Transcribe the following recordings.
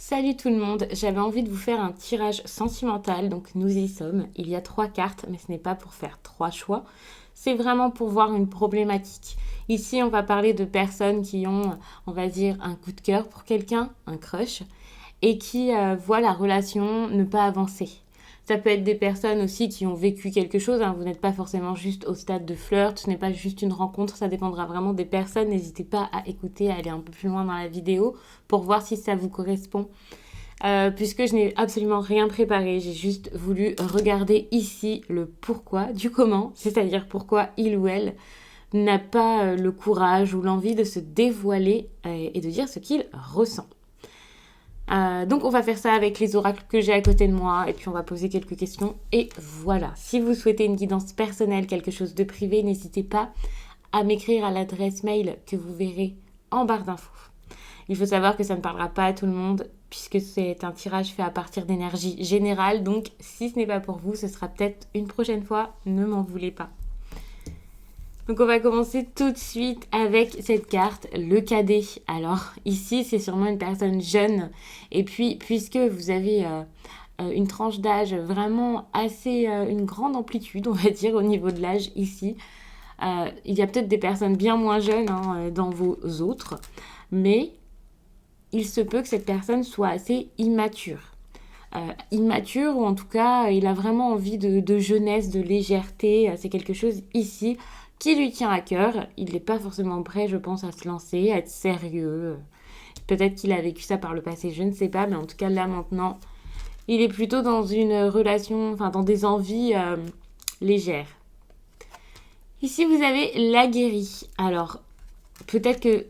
Salut tout le monde, j'avais envie de vous faire un tirage sentimental, donc nous y sommes. Il y a 3 cartes, mais ce n'est pas pour faire 3 choix, c'est vraiment pour voir une problématique. Ici, on va parler de personnes qui ont, on va dire, un coup de cœur pour quelqu'un, un crush, et qui voient la relation ne pas avancer. Ça peut être des personnes aussi qui ont vécu quelque chose, hein. Vous n'êtes pas forcément juste au stade de flirt, ce n'est pas juste une rencontre, ça dépendra vraiment des personnes. N'hésitez pas à écouter, à aller un peu plus loin dans la vidéo pour voir si ça vous correspond. Puisque je n'ai absolument rien préparé, j'ai juste voulu regarder ici le pourquoi du comment, c'est-à-dire pourquoi il ou elle n'a pas le courage ou l'envie de se dévoiler et de dire ce qu'il ressent. Donc on va faire ça avec les oracles que j'ai à côté de moi et puis on va poser quelques questions et voilà. Si vous souhaitez une guidance personnelle, quelque chose de privé, n'hésitez pas à m'écrire à l'adresse mail que vous verrez en barre d'infos. Il faut savoir que ça ne parlera pas à tout le monde puisque c'est un tirage fait à partir d'énergie générale. Donc si ce n'est pas pour vous, ce sera peut-être une prochaine fois. Ne m'en voulez pas. Donc on va commencer tout de suite avec cette carte, le cadet. Alors ici, c'est sûrement une personne jeune. Et puis, puisque vous avez une tranche d'âge vraiment assez, une grande amplitude, on va dire, au niveau de l'âge ici, il y a peut-être des personnes bien moins jeunes dans vos autres. Mais il se peut que cette personne soit assez immature. Immature ou en tout cas il a vraiment envie de jeunesse, de légèreté, c'est quelque chose ici qui lui tient à cœur. Il n'est pas forcément prêt, je pense, à se lancer, à être sérieux. Peut-être qu'il a vécu ça par le passé, je ne sais pas, mais en tout cas là maintenant, il est plutôt dans une relation, enfin dans des envies légères. Ici vous avez l'aguerri. Alors peut-être que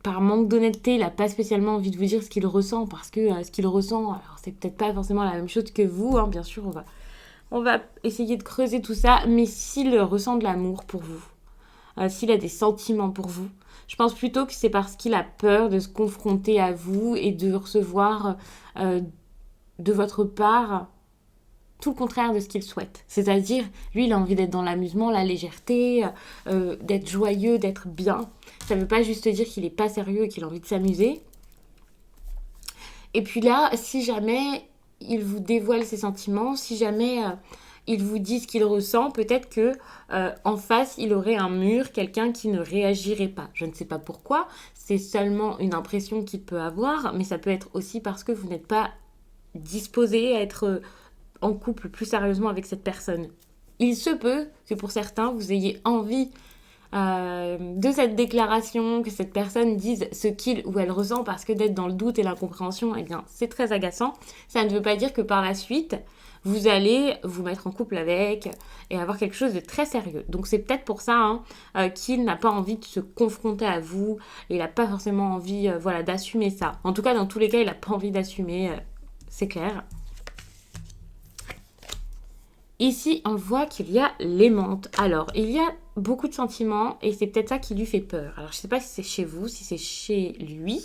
par manque d'honnêteté, il n'a pas spécialement envie de vous dire ce qu'il ressent parce que ce qu'il ressent, alors c'est peut-être pas forcément la même chose que vous, hein, bien sûr, on va essayer de creuser tout ça, mais s'il ressent de l'amour pour vous, s'il a des sentiments pour vous, je pense plutôt que c'est parce qu'il a peur de se confronter à vous et de recevoir euh, de votre part tout le contraire de ce qu'il souhaite. C'est-à-dire, lui, il a envie d'être dans l'amusement, la légèreté, d'être joyeux, d'être bien. Ça ne veut pas juste dire qu'il n'est pas sérieux et qu'il a envie de s'amuser. Et puis là, si jamais il vous dévoile ses sentiments, si jamais il vous dit ce qu'il ressent, peut-être que en face, il aurait un mur, quelqu'un qui ne réagirait pas. Je ne sais pas pourquoi, c'est seulement une impression qu'il peut avoir, mais ça peut être aussi parce que vous n'êtes pas disposé à être en couple plus sérieusement avec cette personne. Il se peut que pour certains, vous ayez envie de cette déclaration, que cette personne dise ce qu'il ou elle ressent, parce que d'être dans le doute et l'incompréhension, eh bien, c'est très agaçant. Ça ne veut pas dire que par la suite, vous allez vous mettre en couple avec et avoir quelque chose de très sérieux. Donc c'est peut-être pour ça qu'il n'a pas envie de se confronter à vous, et il n'a pas forcément envie voilà, d'assumer ça. En tout cas, dans tous les cas, il n'a pas envie d'assumer, c'est clair. Ici, on voit qu'il y a l'aimante. Alors, il y a beaucoup de sentiments et c'est peut-être ça qui lui fait peur. Alors, je ne sais pas si c'est chez vous, si c'est chez lui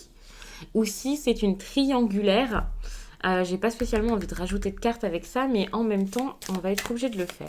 ou si c'est une triangulaire. J'ai pas spécialement envie de rajouter de cartes avec ça, mais en même temps, on va être obligé de le faire.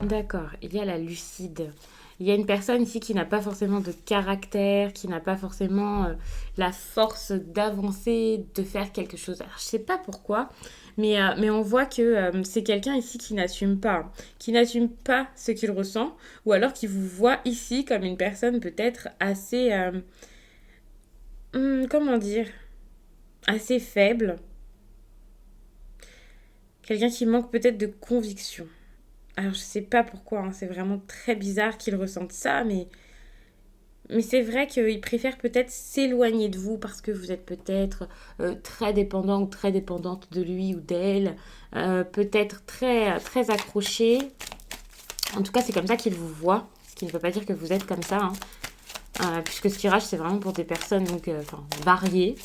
D'accord, il y a la lucide. Il y a une personne ici qui n'a pas forcément de caractère, qui n'a pas forcément la force d'avancer, de faire quelque chose. Alors, je sais pas pourquoi, mais on voit que c'est quelqu'un ici qui n'assume pas ce qu'il ressent, ou alors qui vous voit ici comme une personne peut-être assez, comment dire, assez faible, quelqu'un qui manque peut-être de conviction. Alors je sais pas pourquoi, hein, c'est vraiment très bizarre qu'il ressente ça, mais c'est vrai qu'il préfère peut-être s'éloigner de vous parce que vous êtes peut-être très dépendant ou très dépendante de lui ou d'elle, peut-être très, très accroché. En tout cas, c'est comme ça qu'il vous voit. ce qui ne veut pas dire que vous êtes comme ça, hein. Puisque ce tirage, c'est vraiment pour des personnes donc, variées.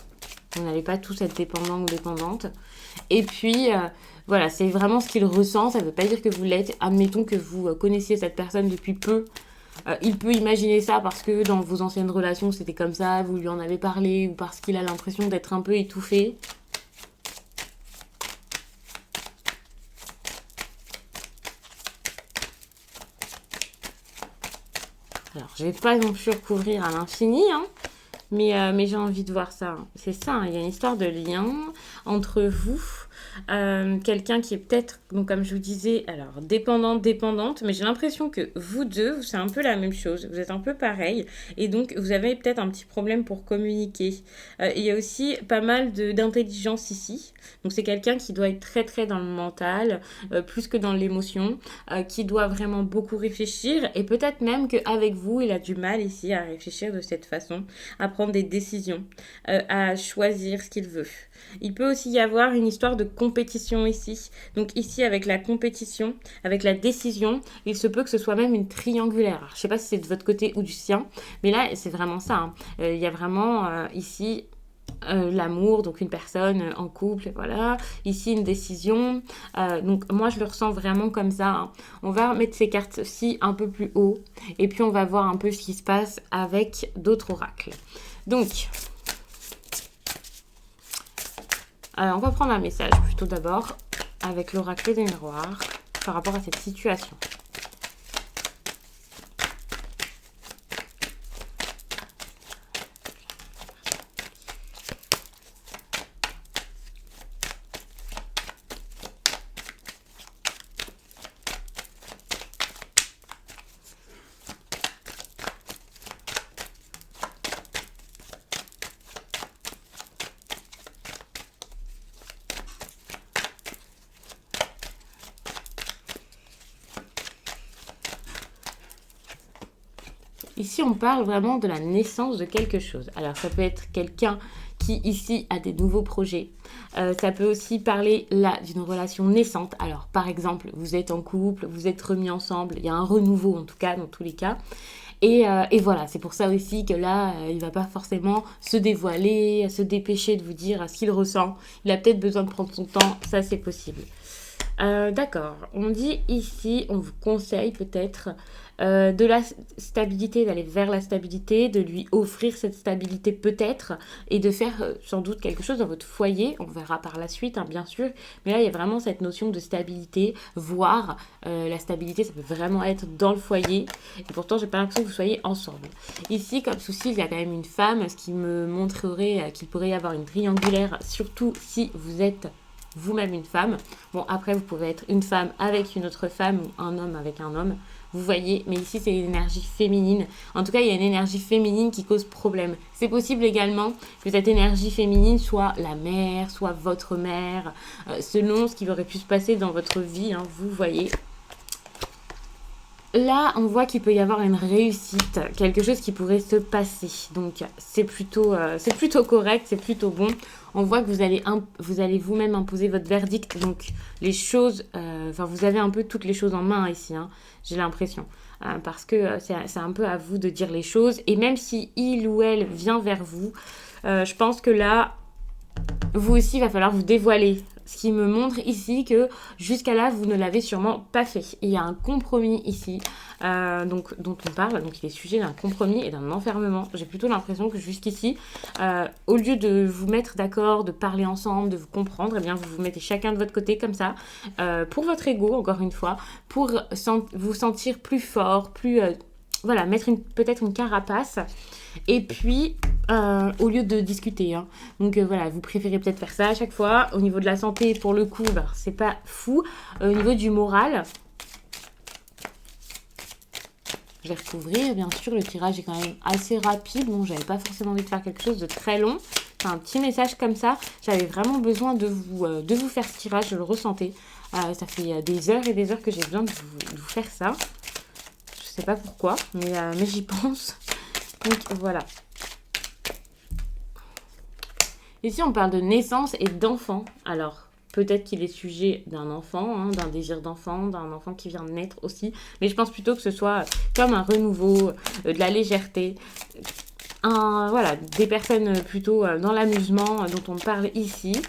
Vous n'allez pas tous être dépendants ou dépendantes. Et puis, voilà, c'est vraiment ce qu'il ressent. Ça ne veut pas dire que vous l'êtes. Admettons que vous connaissiez cette personne depuis peu. Il peut imaginer ça parce que dans vos anciennes relations, c'était comme ça, vous lui en avez parlé, ou parce qu'il a l'impression d'être un peu étouffé. Alors, je ne vais pas non plus recouvrir à l'infini, hein, mais j'ai envie de voir ça. C'est ça, hein, il y a une histoire de lien entre vous. Quelqu'un qui est peut-être, donc comme je vous disais, alors dépendante, mais j'ai l'impression que vous deux, c'est un peu la même chose, vous êtes un peu pareil, et donc vous avez peut-être un petit problème pour communiquer. Il y a aussi pas mal d'intelligence ici, donc c'est quelqu'un qui doit être très très dans le mental, plus que dans l'émotion, qui doit vraiment beaucoup réfléchir, et peut-être même qu'avec vous, il a du mal ici à réfléchir de cette façon, à prendre des décisions, à choisir ce qu'il veut. Il peut aussi y avoir une histoire de compétition ici. Donc ici, avec la compétition, avec la décision, il se peut que ce soit même une triangulaire. Alors, je ne sais pas si c'est de votre côté ou du sien, mais là, c'est vraiment ça, hein. Il y a vraiment ici l'amour, donc une personne en couple, voilà. Ici, une décision. Donc moi, je le ressens vraiment comme ça, hein. On va mettre ces cartes-ci un peu plus haut, et puis on va voir un peu ce qui se passe avec d'autres oracles. Donc... on va prendre un message plutôt d'abord avec l'oracle des miroirs par rapport à cette situation. Ici, on parle vraiment de la naissance de quelque chose. Alors, ça peut être quelqu'un qui, ici, a des nouveaux projets. Ça peut aussi parler, là, d'une relation naissante. Alors, par exemple, vous êtes en couple, vous êtes remis ensemble. Il y a un renouveau, en tout cas, dans tous les cas. Et voilà, c'est pour ça aussi que là, il ne va pas forcément se dévoiler, se dépêcher de vous dire ce qu'il ressent. Il a peut-être besoin de prendre son temps, ça c'est possible. D'accord, on dit ici, on vous conseille peut-être de la stabilité, d'aller vers la stabilité, de lui offrir cette stabilité peut-être, et de faire sans doute quelque chose dans votre foyer, on verra par la suite, hein, bien sûr, mais là il y a vraiment cette notion de stabilité, voire la stabilité ça peut vraiment être dans le foyer, et pourtant j'ai pas l'impression que vous soyez ensemble. Ici comme souci il y a quand même une femme, ce qui me montrerait qu'il pourrait y avoir une triangulaire, surtout si vous êtes vous-même une femme. Bon, après, vous pouvez être une femme avec une autre femme ou un homme avec un homme. Vous voyez, mais ici, c'est une énergie féminine. En tout cas, il y a une énergie féminine qui cause problème. C'est possible également que cette énergie féminine soit la mère, soit votre mère, selon ce qui aurait pu se passer dans votre vie, hein, vous voyez. Là, on voit qu'il peut y avoir une réussite, quelque chose qui pourrait se passer. Donc, c'est plutôt correct, c'est plutôt bon. On voit que vous allez vous-même imposer votre verdict. Donc, les choses... vous avez un peu toutes les choses en main ici, hein, j'ai l'impression. Parce que c'est un peu à vous de dire les choses. Et même si il ou elle vient vers vous, je pense que là, vous aussi, il va falloir vous dévoiler. Ce qui me montre ici que jusqu'à là, vous ne l'avez sûrement pas fait. Il y a un compromis ici dont on parle. Donc, il est sujet d'un compromis et d'un enfermement. J'ai plutôt l'impression que jusqu'ici, au lieu de vous mettre d'accord, de parler ensemble, de vous comprendre, eh bien, vous vous mettez chacun de votre côté comme ça, pour votre ego, encore une fois, pour vous sentir plus fort, plus... voilà, mettre peut-être une carapace. Et puis, au lieu de discuter, hein. Donc voilà, vous préférez peut-être faire ça à chaque fois. Au niveau de la santé, pour le coup, c'est pas fou. Au niveau du moral, je vais recouvrir. Bien sûr, le tirage est quand même assez rapide. Bon, j'avais pas forcément envie de faire quelque chose de très long. C'est un petit message comme ça. J'avais vraiment besoin de vous faire ce tirage, je le ressentais. Ça fait des heures et des heures que j'ai besoin de vous faire ça. Je sais pas pourquoi, mais j'y pense. Donc voilà. Ici, on parle de naissance et d'enfant. Alors, peut-être qu'il est sujet d'un enfant, hein, d'un désir d'enfant, d'un enfant qui vient de naître aussi. Mais je pense plutôt que ce soit comme un renouveau, de la légèreté. Voilà, des personnes plutôt dans l'amusement dont on parle ici.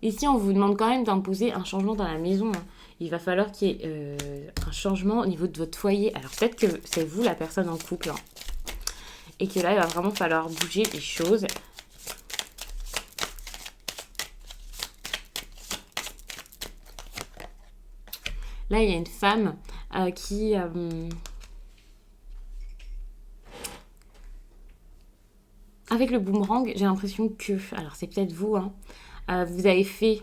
Ici, on vous demande quand même d'imposer un changement dans la maison, hein. Il va falloir qu'il y ait un changement au niveau de votre foyer. Alors peut-être que c'est vous la personne en couple, hein, et que là, il va vraiment falloir bouger les choses. Là, il y a une femme qui... avec le boomerang, j'ai l'impression que... Alors, c'est peut-être vous, hein. Vous avez fait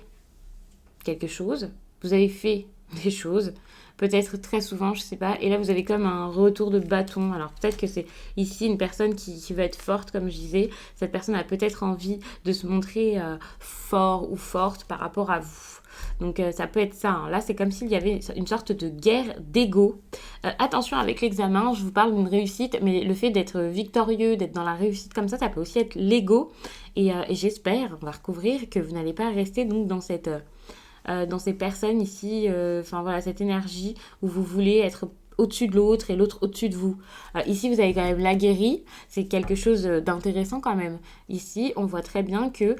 quelque chose. Vous avez fait des choses. Peut-être très souvent, je sais pas. Et là, vous avez comme un retour de bâton. Alors, peut-être que c'est ici une personne qui va être forte, comme je disais. Cette personne a peut-être envie de se montrer fort ou forte par rapport à vous. Donc ça peut être ça, hein. Là, c'est comme s'il y avait une sorte de guerre d'ego. Attention avec l'examen, je vous parle d'une réussite, mais le fait d'être victorieux, d'être dans la réussite comme ça peut aussi être l'ego. Et j'espère, on va recouvrir, que vous n'allez pas rester donc dans ces personnes ici, enfin voilà, cette énergie où vous voulez être au-dessus de l'autre et l'autre au-dessus de vous. Ici, vous avez quand même l'aguerri, c'est quelque chose d'intéressant quand même. Ici, on voit très bien que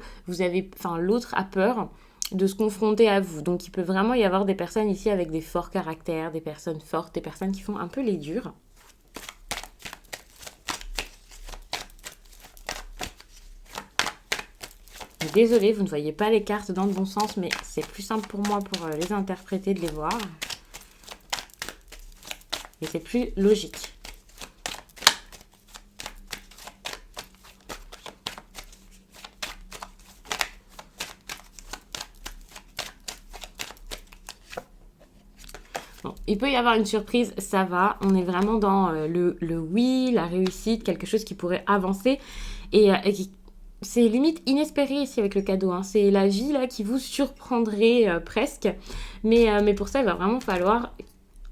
l'autre a peur de se confronter à vous. Donc il peut vraiment y avoir des personnes ici avec des forts caractères, des personnes fortes, des personnes qui font un peu les durs. Désolée, vous ne voyez pas les cartes dans le bon sens, mais c'est plus simple pour moi pour les interpréter, de les voir. Et c'est plus logique. Bon, il peut y avoir une surprise, ça va. On est vraiment dans le oui, la réussite, quelque chose qui pourrait avancer et qui... C'est limite inespéré ici avec le cadeau, hein. C'est la vie là qui vous surprendrait presque. Mais pour ça, il va vraiment falloir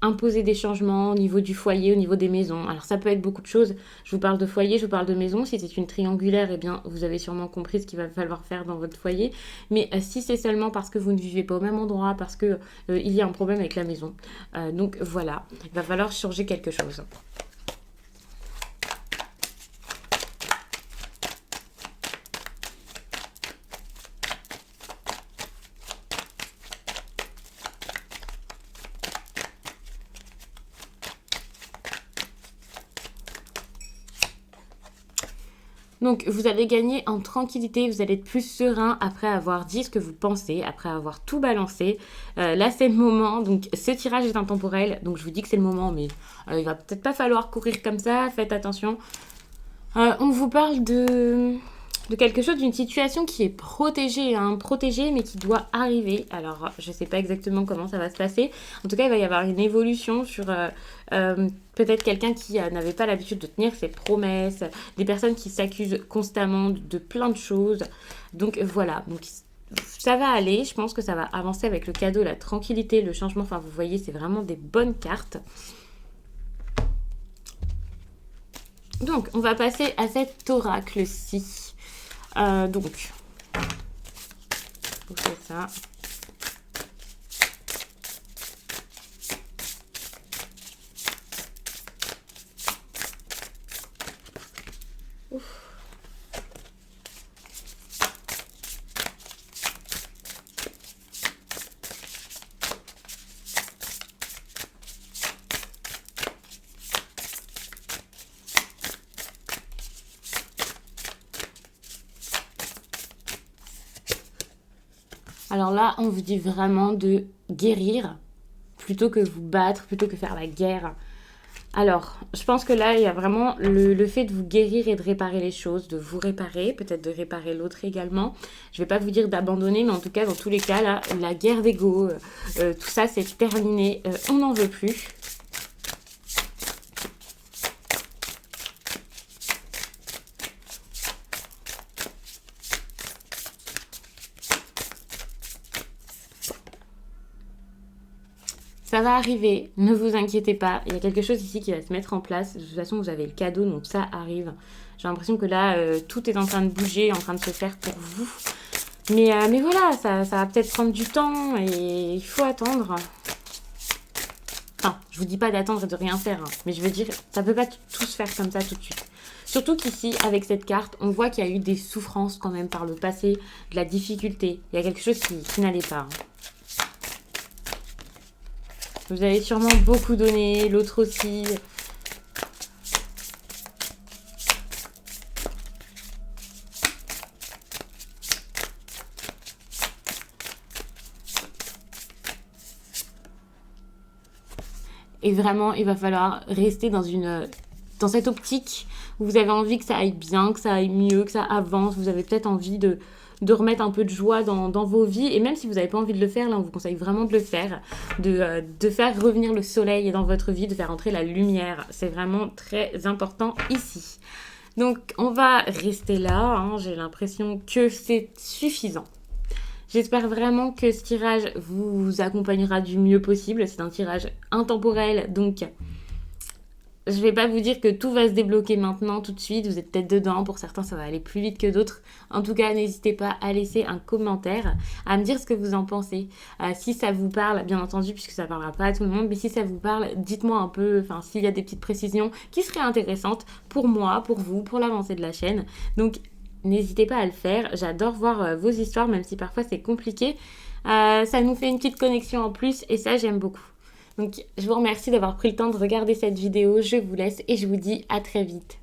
imposer des changements au niveau du foyer, au niveau des maisons. Alors ça peut être beaucoup de choses. Je vous parle de foyer, je vous parle de maison. Si c'est une triangulaire, eh bien vous avez sûrement compris ce qu'il va falloir faire dans votre foyer. Mais si c'est seulement parce que vous ne vivez pas au même endroit, parce que il y a un problème avec la maison. Donc voilà, il va falloir changer quelque chose. Donc vous allez gagner en tranquillité, vous allez être plus serein après avoir dit ce que vous pensez, après avoir tout balancé. Là c'est le moment, donc ce tirage est intemporel, donc je vous dis que c'est le moment, mais il va peut-être pas falloir courir comme ça, faites attention. On vous parle de quelque chose, d'une situation qui est protégée, hein, protégée mais qui doit arriver. Alors, je ne sais pas exactement comment ça va se passer. En tout cas, il va y avoir une évolution sur peut-être quelqu'un qui n'avait pas l'habitude de tenir ses promesses, des personnes qui s'accusent constamment de plein de choses. Donc voilà, donc, ça va aller. Je pense que ça va avancer avec le cadeau, la tranquillité, le changement. Enfin, vous voyez, c'est vraiment des bonnes cartes. Donc, on va passer à cet oracle-ci. Donc, on fait ça. Ouf. Alors là, on vous dit vraiment de guérir plutôt que vous battre, plutôt que faire la guerre. Alors, je pense que là, il y a vraiment le fait de vous guérir et de réparer les choses, de vous réparer, peut-être de réparer l'autre également. Je ne vais pas vous dire d'abandonner, mais en tout cas, dans tous les cas, là, la guerre d'ego, tout ça, c'est terminé. On n'en veut plus. Ça va arriver, ne vous inquiétez pas. Il y a quelque chose ici qui va se mettre en place. De toute façon, vous avez le cadeau, donc ça arrive. J'ai l'impression que là, tout est en train de bouger, en train de se faire pour vous. Mais voilà, ça va peut-être prendre du temps et il faut attendre. Enfin, je vous dis pas d'attendre et de rien faire, hein, mais je veux dire, ça peut pas tout se faire comme ça tout de suite. Surtout qu'ici, avec cette carte, on voit qu'il y a eu des souffrances quand même par le passé, de la difficulté. Il y a quelque chose qui n'allait pas. Hein. Vous avez sûrement beaucoup donné, l'autre aussi. Et vraiment, il va falloir rester dans cette optique où vous avez envie que ça aille bien, que ça aille mieux, que ça avance. Vous avez peut-être envie de remettre un peu de joie dans vos vies. Et même si vous n'avez pas envie de le faire, là, on vous conseille vraiment de le faire. De faire revenir le soleil dans votre vie, de faire entrer la lumière. C'est vraiment très important ici. Donc, on va rester là. Hein. J'ai l'impression que c'est suffisant. J'espère vraiment que ce tirage vous accompagnera du mieux possible. C'est un tirage intemporel, donc je ne vais pas vous dire que tout va se débloquer maintenant, tout de suite. Vous êtes peut-être dedans. Pour certains, ça va aller plus vite que d'autres. En tout cas, n'hésitez pas à laisser un commentaire, à me dire ce que vous en pensez. Si ça vous parle, bien entendu, puisque ça ne parlera pas à tout le monde, mais si ça vous parle, dites-moi un peu, s'il y a des petites précisions qui seraient intéressantes pour moi, pour vous, pour l'avancée de la chaîne. Donc, n'hésitez pas à le faire. J'adore voir vos histoires, même si parfois c'est compliqué. Ça nous fait une petite connexion en plus et ça, j'aime beaucoup. Donc, je vous remercie d'avoir pris le temps de regarder cette vidéo. Je vous laisse et je vous dis à très vite.